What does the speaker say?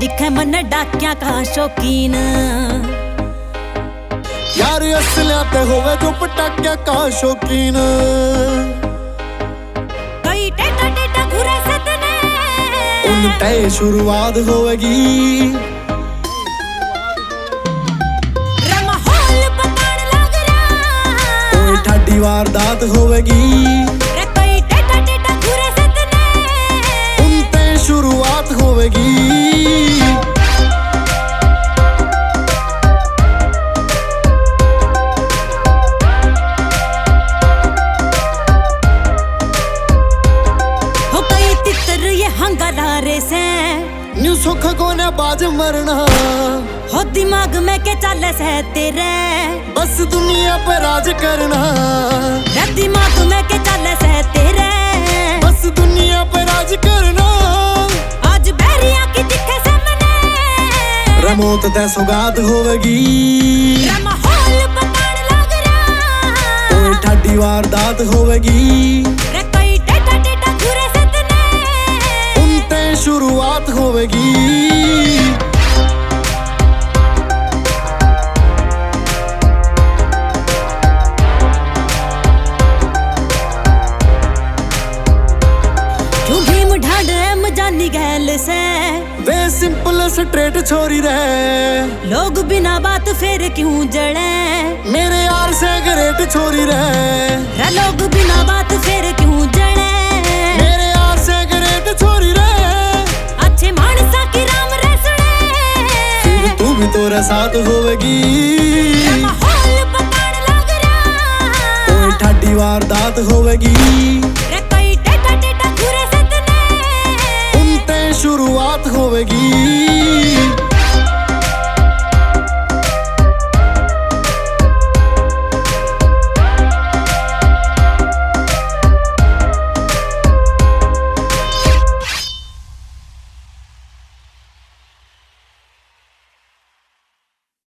दिखे मन डाकिया का शौकीन। यार असलिया ते होवे जो पटाकिया का शौकीन। कई टेढ़ा टेढ़ा घुरे सदने उन तय शुरुआत होवेगी। माहौल पकान लग रहा ओए ठाडी वारदात होवेगी। कई टेढ़ा टेढ़ा घुरे सदने उन तय शुरुआत होवेगी। हंगारे से न्यू सुख कोने बाज मरना हो दिमाग में के चले से तेरे बस दुनिया पे राज करना। दिमाग में के चले से तेरे बस दुनिया पे राज करना। आज बैरिया की दिखे सामने रमोत ते सौगात होवेगी। माहौल पकान लग रहा ओए ठाडी वारदात होवेगी। शुरुआत होवेगी। क्यों भीम ढांड जानी गैल से वे सिंपल स्ट्रेट छोरी रहे। लोग बिना बात फिर क्यों जड़े मेरे यार से ग्रेट छोरी रहे। लोग बिना बात फिर क्यों जड़े मेरे यार से ग्रेट छोरी रहे। मानसा की राम रसड़े तू भी तोरे साथ होवेगी। माहौल पकान लग रहा ओए ठाडी वारदात होवेगी। कई टेढ़ा टेढ़ा घुरे सदने उन ते शुरुआत होवेगी।